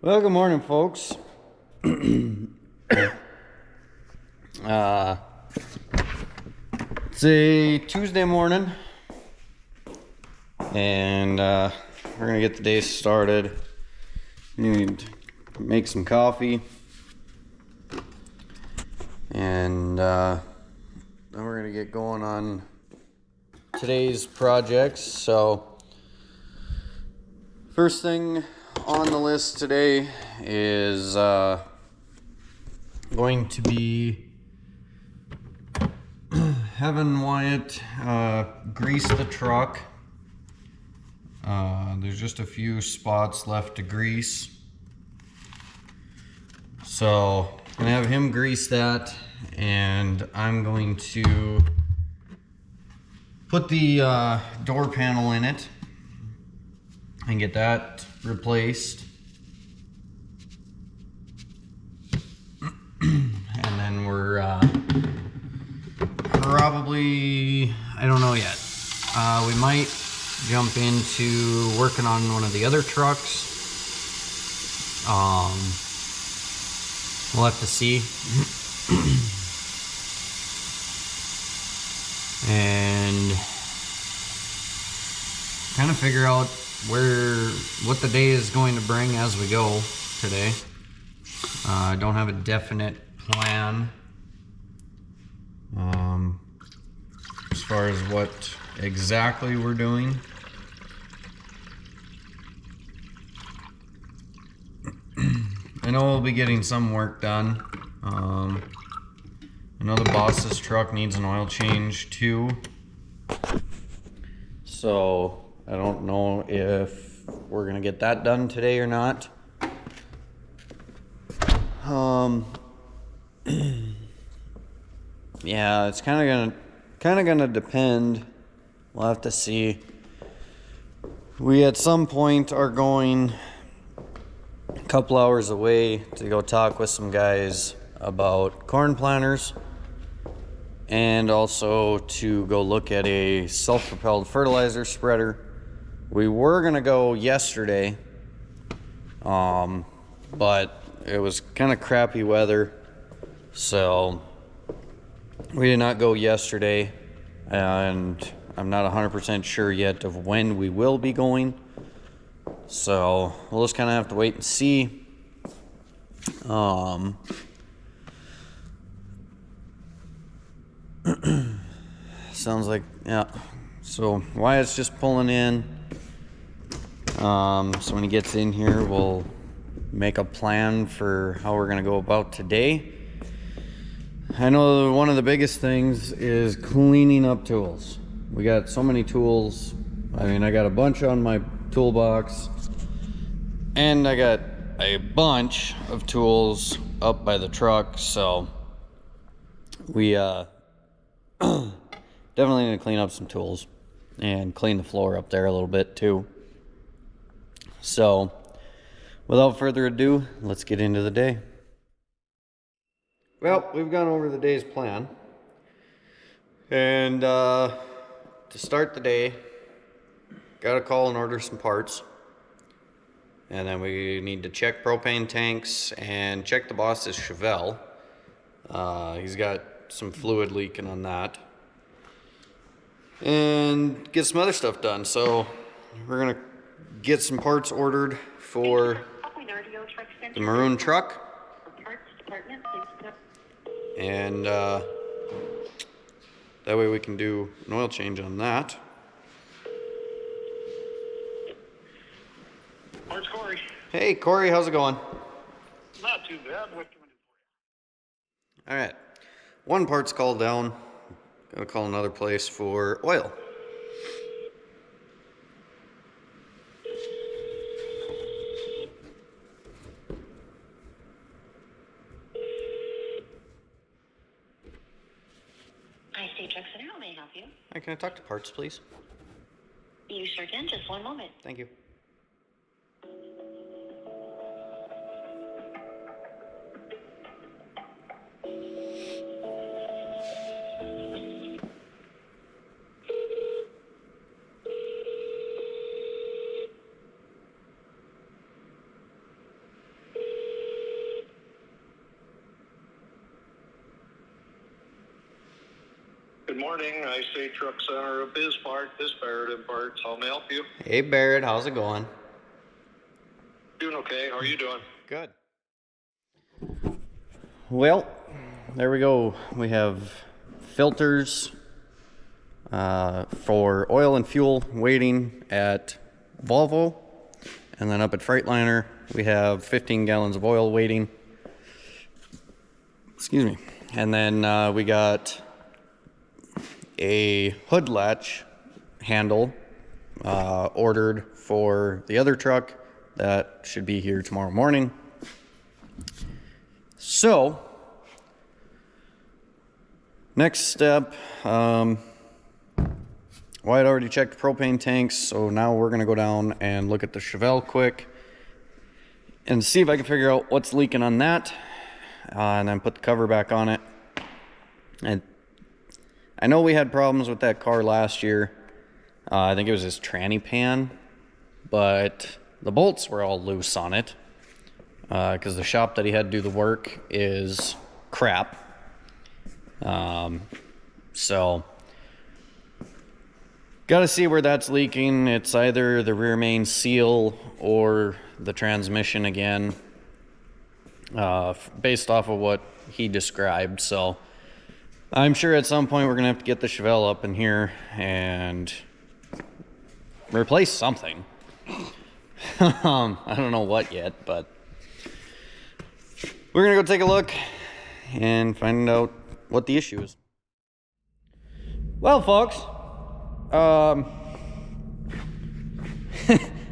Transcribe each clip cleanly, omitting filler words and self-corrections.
Well, good morning, folks. uh, it's a Tuesday morning, and we're gonna get the day started. Need to make some coffee, and then we're gonna get going on today's projects. So, first thing on the list today is going to be having Wyatt grease the truck. There's just a few spots left to grease, so I'm gonna have him grease that, and I'm going to put the door panel in it and get that replaced. And then we're probably, I don't know yet, we might jump into working on one of the other trucks. We'll have to see. And kind of figure out what the day is going to bring as we go today. I don't have a definite plan as far as what exactly we're doing. I know we'll be getting some work done. I know the boss's truck needs an oil change too, so I don't know if we're gonna get that done today or not. Yeah, it's kind of gonna depend. We'll have to see. We at some point are going a couple hours away to go talk with some guys about corn planters, and also to go look at a self-propelled fertilizer spreader. We were gonna go yesterday, but it was kind of crappy weather, so we did not go yesterday, and I'm not 100% sure yet of when we will be going, so we'll just kind of have to wait and see. Sounds like, yeah, so Wyatt's just pulling in. So when he gets in here, we'll make a plan for how we're gonna go about today. I know one of the biggest things is cleaning up tools. We got so many tools. I mean, I got a bunch on my toolbox, and I got a bunch of tools up by the truck, so we definitely need to clean up some tools and clean the floor up there a little bit too. So without further ado, let's get into the day. Well, we've gone over the day's plan, and to start the day, gotta call and order some parts, and then we need to check propane tanks and check the boss's Chevelle. He's got some fluid leaking on that, and get some other stuff done. So we're gonna get some parts ordered for the maroon truck, and that way we can do an oil change on that. Where's Corey? Hey Corey, how's it going? Not too bad. What can we do for you? All right, one part's called down. Gotta call another place for oil. State Truck Center, how may I help you? Hi, can I talk to parts, please? You sure can. Just one moment. Thank you. Good morning. I State Truck Center of Bismarck. This Barrett in parts. How may I help you? Hey Barrett, how's it going? Doing okay. How are you doing? Good. Well, there we go. We have filters for oil and fuel waiting at Volvo, and then up at Freightliner we have 15 gallons of oil waiting. Excuse me. And then we got a hood latch handle ordered for the other truck that should be here tomorrow morning. So, next step, Wyatt already checked propane tanks, so now we're going to go down and look at the Chevelle quick and see if I can figure out what's leaking on that, and then put the cover back on it. And I know we had problems with that car last year. I think it was his tranny pan, but the bolts were all loose on it because the shop that he had to do the work is crap. So got to see where that's leaking. It's either the rear main seal or the transmission again, based off of what he described. So I'm sure at some point we're gonna have to get the Chevelle up in here and replace something. I don't know what yet, but we're gonna go take a look and find out what the issue is. Well, folks,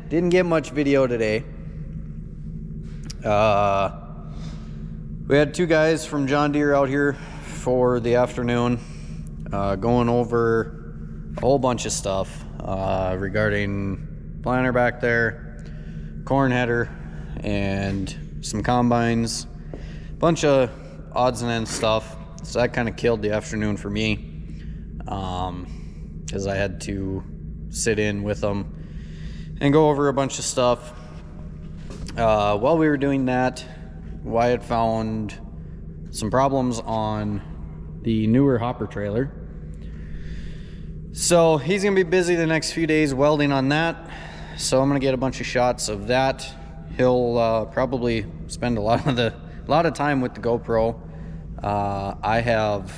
didn't get much video today. We had two guys from John Deere out here for the afternoon, going over a whole bunch of stuff regarding planter back there, corn header, and some combines, bunch of odds and ends stuff. So that kind of killed the afternoon for me, because I had to sit in with them and go over a bunch of stuff. While we were doing that, Wyatt found some problems on the newer hopper trailer. So he's gonna be busy the next few days welding on that. So I'm gonna get a bunch of shots of that. He'll probably spend a lot of time with the GoPro. I have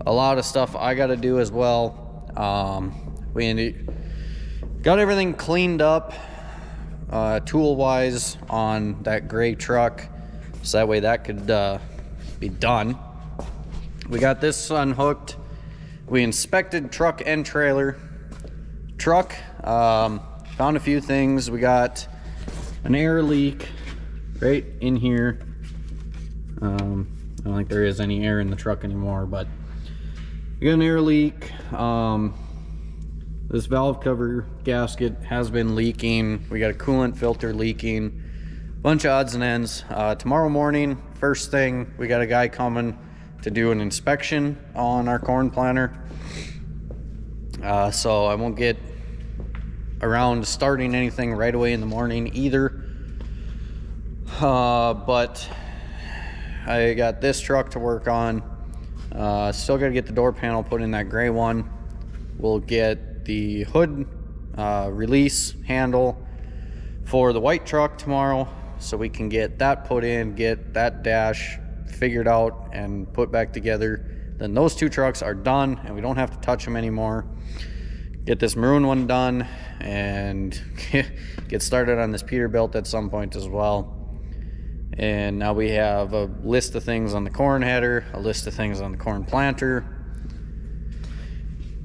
a lot of stuff I gotta do as well. We got everything cleaned up tool wise on that gray truck, so that way that could be done. We got this unhooked. We inspected truck and trailer. Truck, found a few things. We got an air leak right in here. I don't think there is any air in the truck anymore, but we got an air leak. This valve cover gasket has been leaking. We got a coolant filter leaking. Bunch of odds and ends. Tomorrow morning, first thing, we got a guy coming to do an inspection on our corn planter. So I won't get around to starting anything right away in the morning either. But I got this truck to work on. Still got to get the door panel put in, that gray one. We'll get the hood release handle for the white truck tomorrow, so we can get that put in, get that dash figured out and put back together. Then those two trucks are done and we don't have to touch them anymore. Get this maroon one done and get started on this Peterbilt at some point as well. And now we have a list of things on the corn header, a list of things on the corn planter.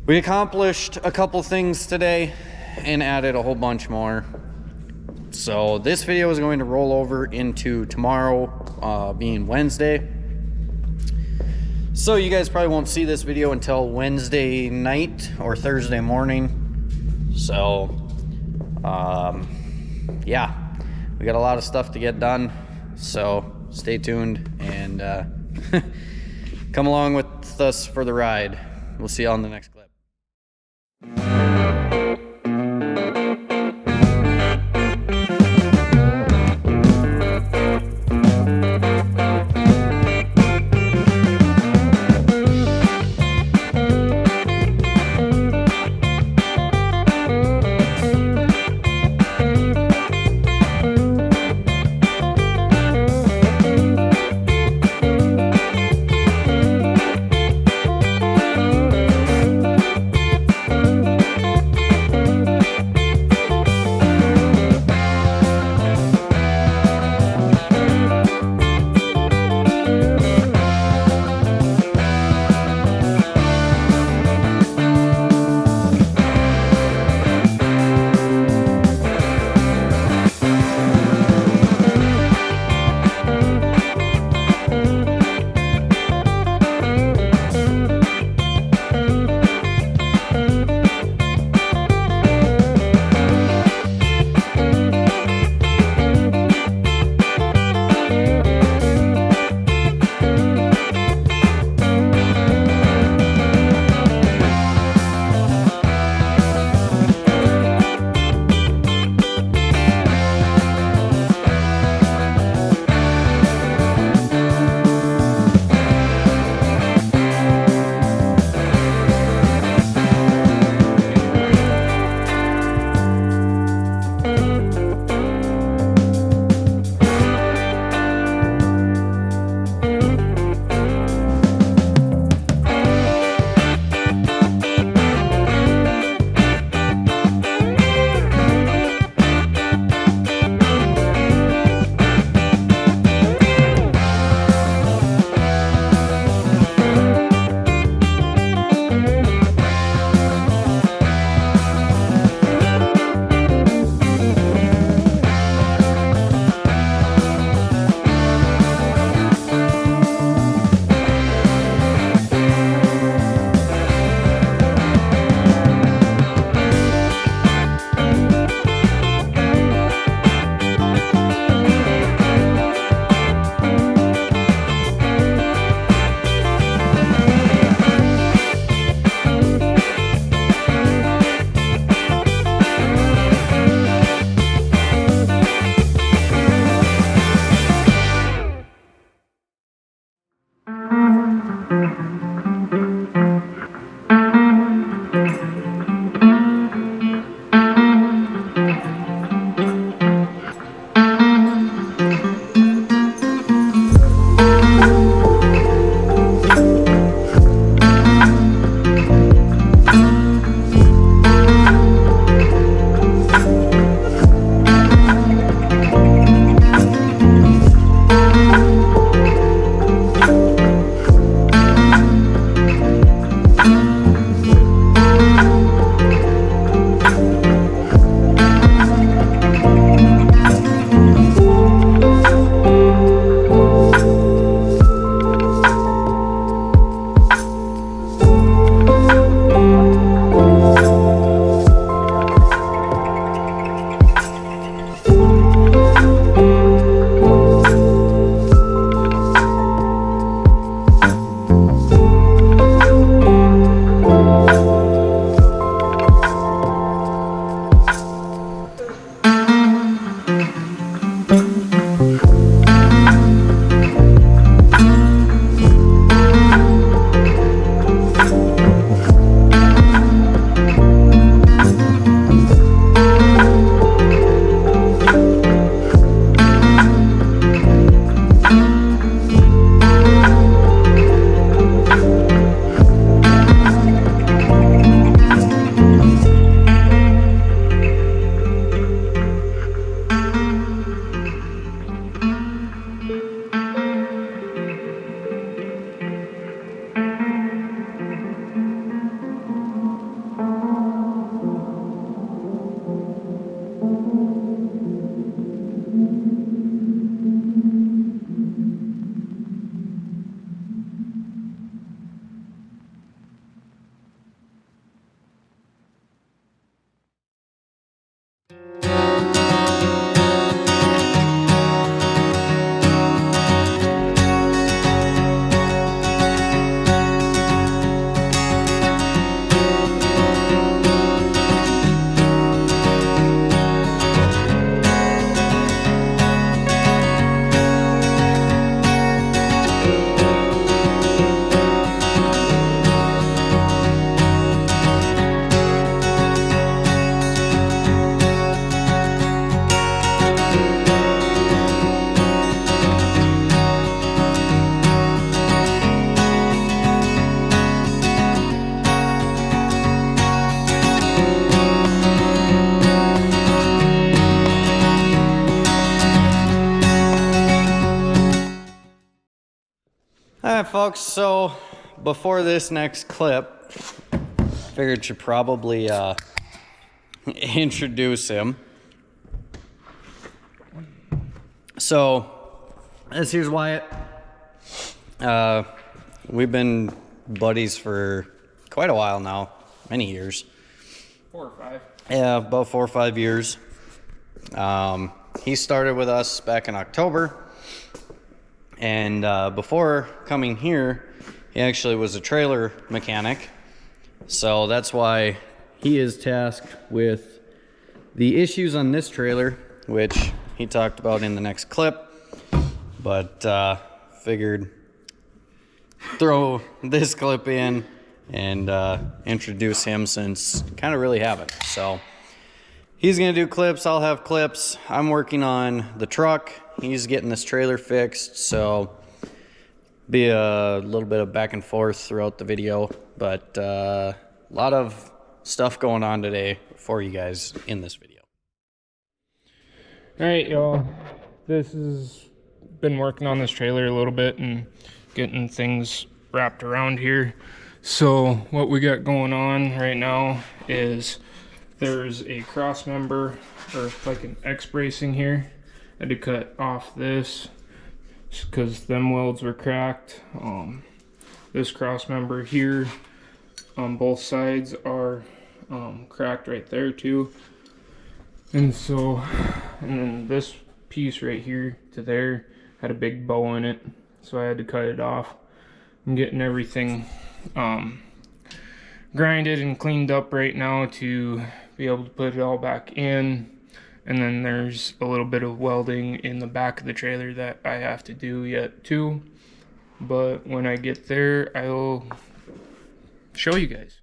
We accomplished a couple things today and added a whole bunch more. So this video is going to roll over into tomorrow, being Wednesday. So you guys probably won't see this video until Wednesday night or Thursday morning. So, yeah, we got a lot of stuff to get done. So stay tuned and come along with us for the ride. We'll see you on the next clip. right, folks. So before this next clip, figured should probably introduce him. So this here's Wyatt. We've been buddies for quite a while now, many years. 4 or 5. Yeah, about 4 or 5 years. He started with us back in October, and before coming here, he actually was a trailer mechanic. So that's why he is tasked with the issues on this trailer, which he talked about in the next clip. But figured throw this clip in and introduce him, since kind of really haven't. So he's gonna do clips, I'll have clips. I'm working on the truck, he's getting this trailer fixed, so be a little bit of back and forth throughout the video, but a lot of stuff going on today for you guys in this video. All right, y'all. This has been working on this trailer a little bit and getting things wrapped around here. So what we got going on right now is there's a cross member, or like an X bracing here. I had to cut off this because them welds were cracked. This cross member here on both sides are cracked right there too. And then this piece right here to there had a big bow in it, so I had to cut it off. I'm getting everything grinded and cleaned up right now to be able to put it all back in. And then there's a little bit of welding in the back of the trailer that I have to do yet too, but when I get there I'll show you guys.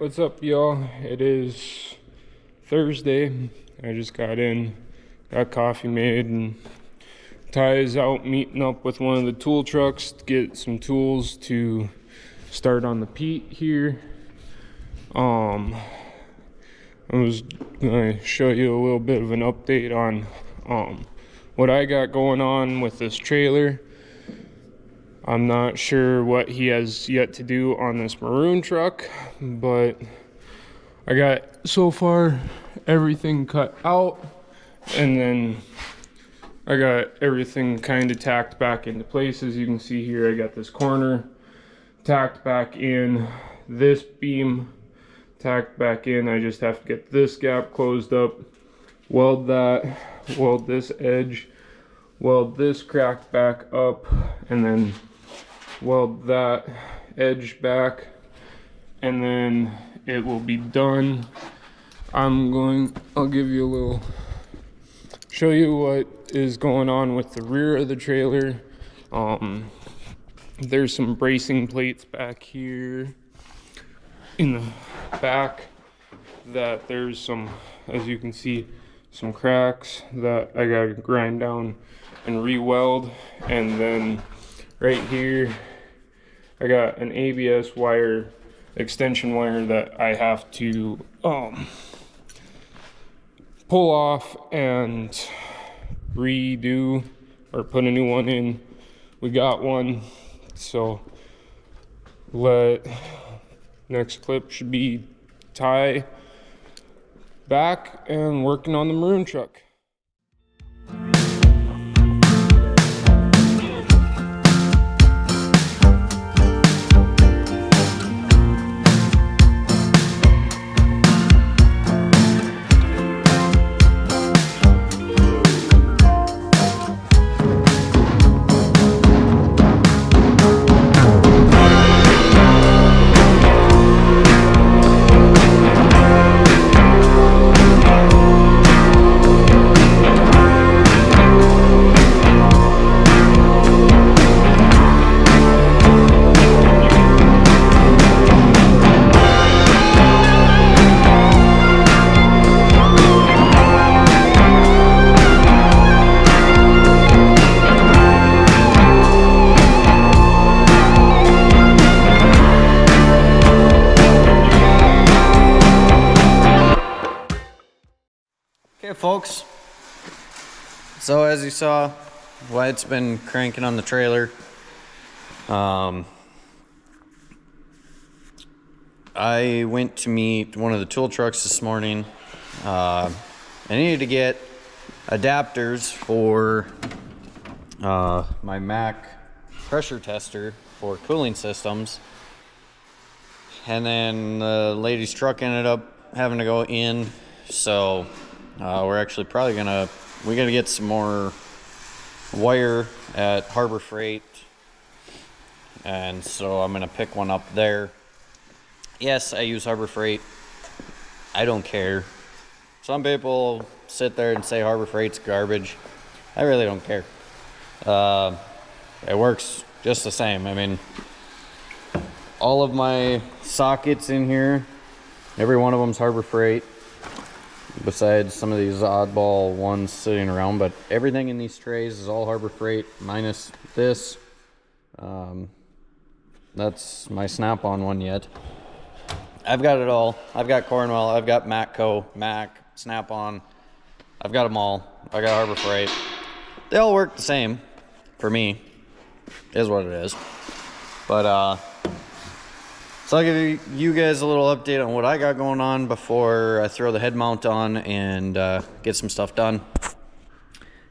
What's up, y'all? It is Thursday. I just got in, got coffee made, and Ty's out meeting up with one of the tool trucks to get some tools to start on the peat here. I was gonna show you a little bit of an update on what I got going on with this trailer. I'm not sure what he has yet to do on this maroon truck, but I got so far everything cut out, and then I got everything kind of tacked back into place. As you can see here, I got this corner tacked back in, this beam tacked back in. I just have to get this gap closed up, weld that, weld this edge, weld this crack back up, and then weld that edge back, and then it will be done. I'll give you a little, show you what is going on with the rear of the trailer. There's some bracing plates back here in the back that there's some, as you can see, some cracks that I gotta grind down and re-weld. And then right here I got an ABS wire, extension wire, that I have to pull off and redo or put a new one in. We got one, so next clip should be Ty back and working on the maroon truck. Okay, folks, so as you saw, Wyatt's been cranking on the trailer. I went to meet one of the tool trucks this morning. I needed to get adapters for my Mac pressure tester for cooling systems, and then the lady's truck ended up having to go in, so we're actually probably we gotta get some more wire at Harbor Freight, and so I'm gonna pick one up there. Yes, I use Harbor Freight. I don't care. Some people sit there and say Harbor Freight's garbage. I really don't care. It works just the same. I mean, all of my sockets in here, every one of them's Harbor Freight, besides some of these oddball ones sitting around, but everything in these trays is all Harbor Freight minus this. That's my Snap-on one yet. I've got it all. I've got Cornwell, I've got Matco, Mac, Snap-on. I've got them all. I got Harbor Freight. They all work the same for me, is what it is. But so I'll give you guys a little update on what I got going on before I throw the head mount on and get some stuff done.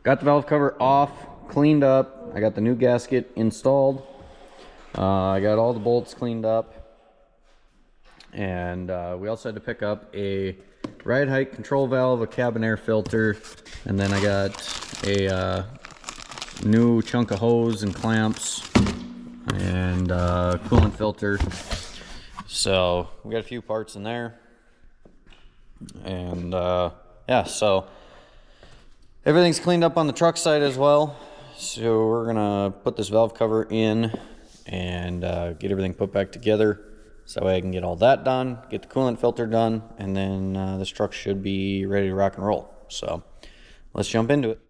Got the valve cover off, cleaned up. I got the new gasket installed. I got all the bolts cleaned up. And we also had to pick up a ride height control valve, a cabin air filter, and then I got a new chunk of hose and clamps and coolant filter. So we got a few parts in there, and yeah, so everything's cleaned up on the truck side as well. So we're gonna put this valve cover in and get everything put back together. So that way I can get all that done, get the coolant filter done, and then this truck should be ready to rock and roll. So let's jump into it.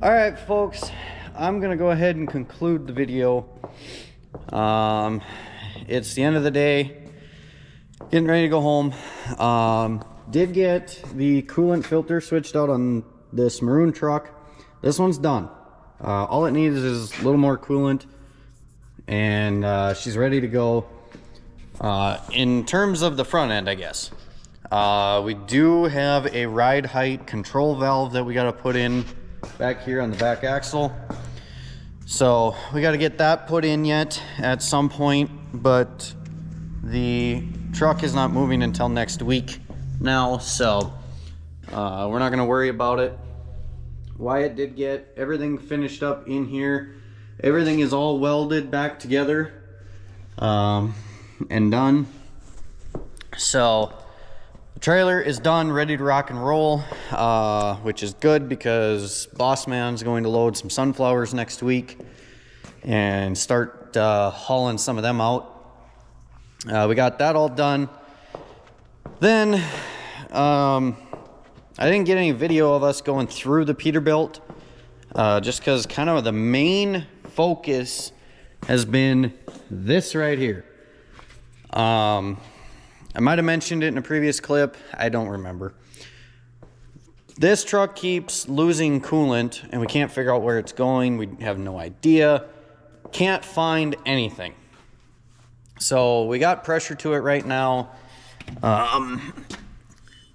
All right, folks, I'm gonna go ahead and conclude the video. It's the end of the day, getting ready to go home. Did get the coolant filter switched out on this maroon truck. This one's done. All it needs is a little more coolant, and she's ready to go. In terms of the front end, I guess, we do have a ride height control valve that we got to put in back here on the back axle. So we got to get that put in yet at some point, but the truck is not moving until next week now, so we're not going to worry about it. Wyatt did get everything finished up in here. Everything is all welded back together and done. So the trailer is done, ready to rock and roll, which is good because Boss Man's going to load some sunflowers next week and start hauling some of them out. We got that all done. Then I didn't get any video of us going through the Peterbilt, just because kind of the main focus has been this right here. I might have mentioned it in a previous clip. I don't remember. This truck keeps losing coolant and we can't figure out where it's going. We have no idea. Can't find anything. So we got pressure to it right now.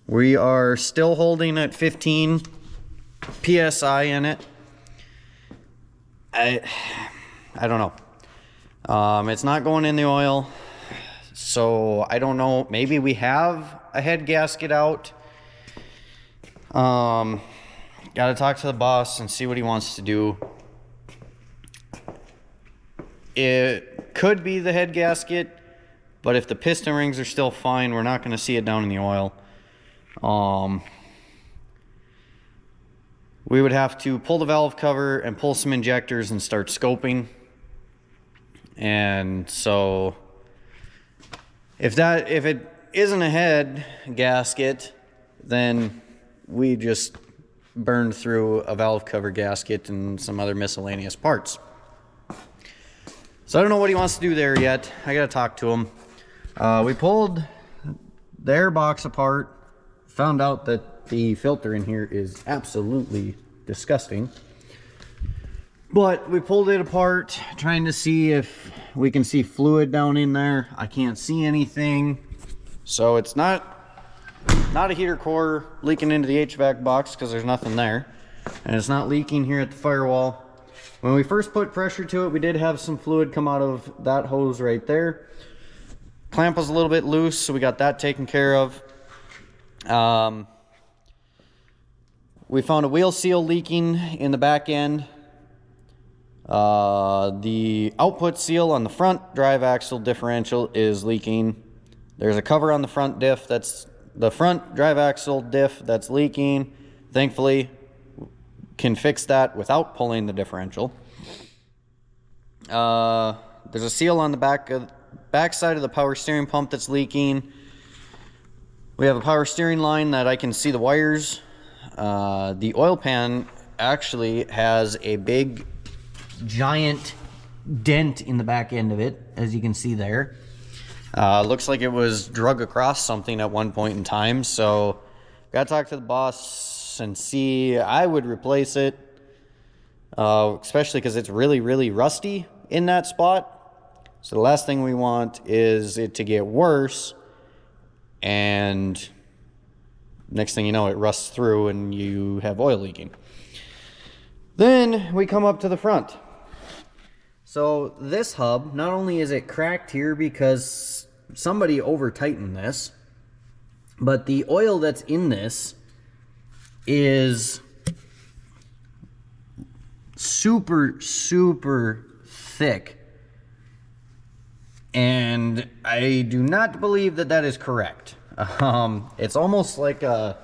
We are still holding at 15 PSI in it. I don't know. It's not going in the oil. So I don't know, maybe we have a head gasket out. Got to talk to the boss and see what he wants to do. It could be the head gasket. But if the piston rings are still fine, we're not going to see it down in the oil. We would have to pull the valve cover and pull some injectors and start scoping. And so if it isn't a head gasket, then we just burned through a valve cover gasket and some other miscellaneous parts. So I don't know what he wants to do there yet. I gotta talk to him. We pulled the air box apart, found out that the filter in here is absolutely disgusting. But we pulled it apart, trying to see if we can see fluid down in there. I can't see anything. So it's not a heater core leaking into the HVAC box because there's nothing there. And it's not leaking here at the firewall. When we first put pressure to it, we did have some fluid come out of that hose right there. Clamp was a little bit loose, so we got that taken care of. We found a wheel seal leaking in the back end. The output seal on the front drive axle differential is leaking. There's a cover on the front diff that's the front drive axle diff that's leaking. Thankfully, can fix that without pulling the differential. There's a seal on the back side of the power steering pump that's leaking. We have a power steering line that I can see the wires. The oil pan actually has a big giant dent in the back end of it, as you can see there. Looks like it was drug across something at one point in time, so gotta talk to the boss and see. I would replace it, especially because it's really rusty in that spot. So the last thing we want is it to get worse, and next thing you know, it rusts through and you have oil leaking. Then we come up to the front. So this hub, not only is it cracked here because somebody over tightened this, but the oil that's in this is super thick. And I do not believe that that is correct. It's almost like a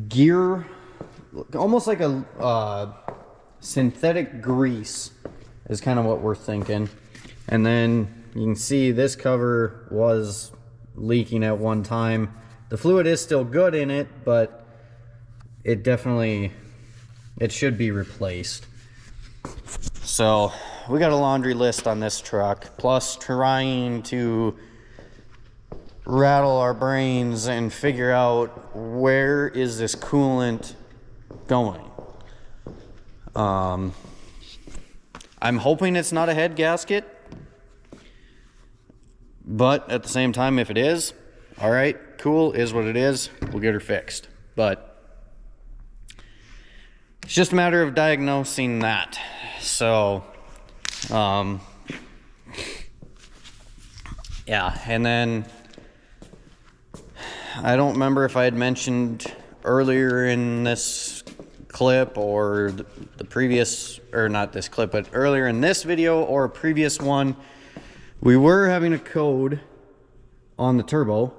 gear, almost like a synthetic grease is kind of what we're thinking. And then you can see this cover was leaking at one time. The fluid is still good in it, but it should be replaced. So we got a laundry list on this truck, plus trying to rattle our brains and figure out where is this coolant going. I'm hoping it's not a head gasket, but at the same time, if it is, all right, cool, is what it is. We'll get her fixed. But it's just a matter of diagnosing that. So, yeah, and then I don't remember if I had mentioned earlier in this clip or the previous, or not this clip, but earlier in this video or a previous one, we were having a code on the turbo.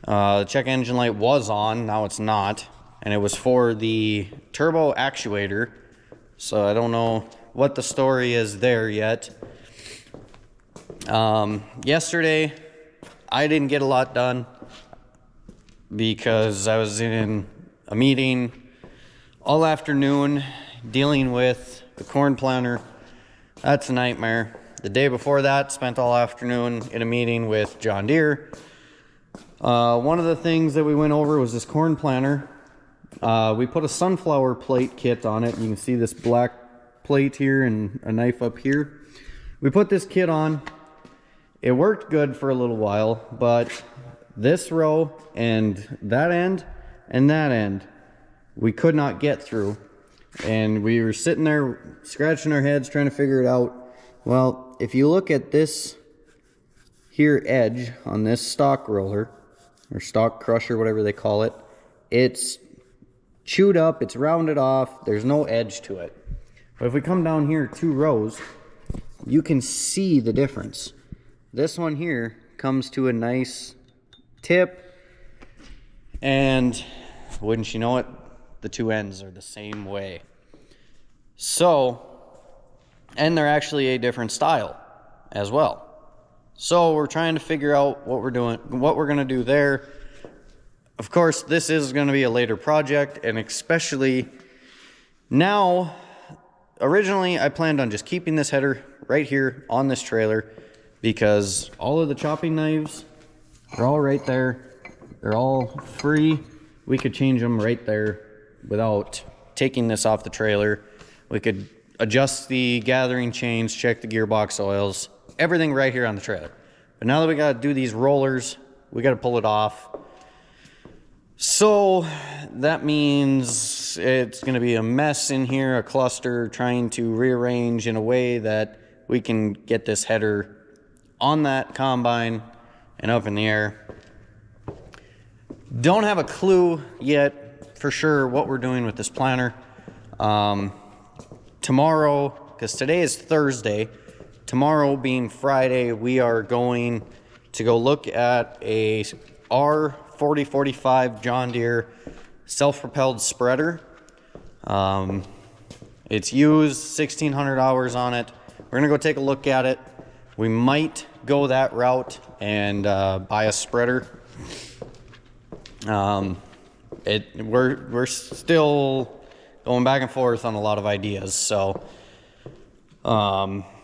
The check engine light was on, now it's not, and it was for the turbo actuator. So I don't know what the story is there yet. Yesterday, I didn't get a lot done because I was in a meeting all afternoon dealing with the corn planter. That's a nightmare. The day before that, spent all afternoon in a meeting with John Deere. One of the things that we went over was this corn planter. We put a sunflower plate kit on it. You can see this black plate here and a knife up here. We put this kit on. It worked good for a little while, but this row and that end, we could not get through. And we were sitting there scratching our heads trying to figure it out. Well, if you look at this here edge on this stock roller, or stock crusher, whatever they call it, it's chewed up, it's rounded off, there's no edge to it. But if we come down here 2 rows, you can see the difference. this one here comes to a nice tip, and wouldn't you know it, the two ends are the same way. So, and they're actually a different style as well. So we're trying to figure out what we're going to do there. Of course, this is going to be a later project, and especially now, originally I planned on just keeping this header right here on this trailer because all of the chopping knives are all right there. They're all free. We could change them right there without taking this off the trailer. We could adjust the gathering chains, check the gearbox oils, everything right here on the trailer. But now that we got to do these rollers, we got to pull it off. So that means it's going to be a mess in here, a cluster, trying to rearrange in a way that we can get this header on that combine and up in the air. Don't have a clue yet for sure what we're doing with this planter. Tomorrow, because today is Thursday, tomorrow being Friday, we are going to go look at a R4045 John Deere self-propelled spreader. It's used, 1,600 hours on it. We're gonna go take a look at it. We might go that route and buy a spreader. We're still going back and forth on a lot of ideas, so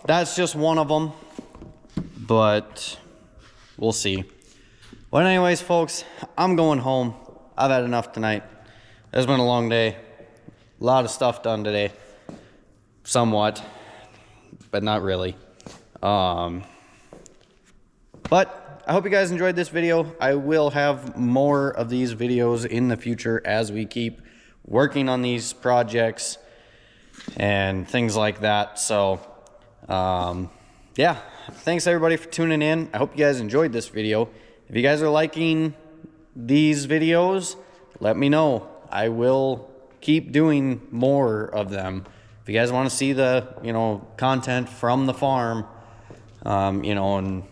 that's just one of them, but we'll see. But anyways, folks, I'm going home. I've had enough tonight. It's been a long day. A lot of stuff done today. Somewhat, but not really. But I hope you guys enjoyed this video. I will have more of these videos in the future as we keep working on these projects and things like that. So, yeah, thanks everybody for tuning in. I hope you guys enjoyed this video. If you guys are liking these videos, let me know. I will keep doing more of them. If you guys want to see the, content from the farm, and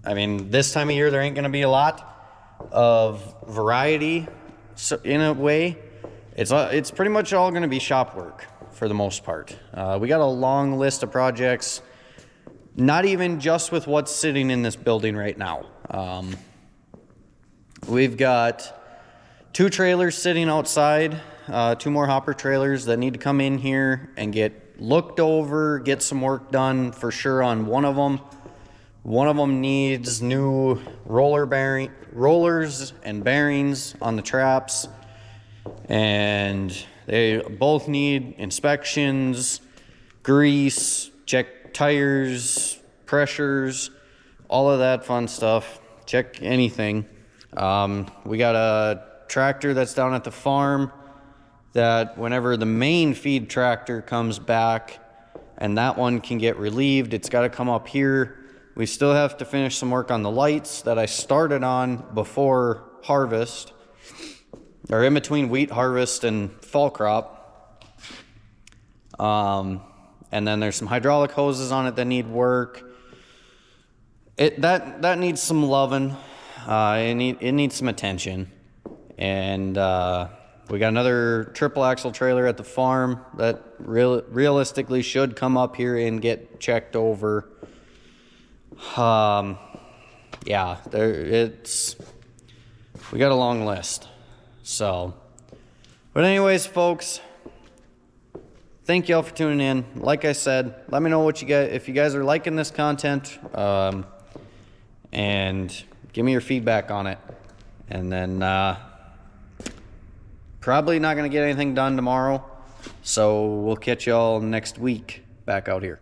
I mean, this time of year, there ain't going to be a lot of variety, so in a way. It's pretty much all going to be shop work for the most part. We got a long list of projects, not even just with what's sitting in this building right now. We've got 2 trailers sitting outside, 2 more hopper trailers that need to come in here and get looked over, get some work done for sure on one of them. One of them needs new rollers and bearings on the traps. And they both need inspections, grease, check tires, pressures, all of that fun stuff. Check anything. We got a tractor that's down at the farm that whenever the main feed tractor comes back and that one can get relieved, it's got to come up here. We still have to finish some work on the lights that I started on before harvest, or in between wheat harvest and fall crop. And then there's some hydraulic hoses on it that need work. That needs some loving. It needs some attention. And we got another triple axle trailer at the farm that realistically should come up here and get checked over. Yeah, we got a long list. So, but anyways, folks, thank y'all for tuning in. Like I said, let me know what you get, if you guys are liking this content, and give me your feedback on it. And then, probably not going to get anything done tomorrow, so we'll catch y'all next week back out here.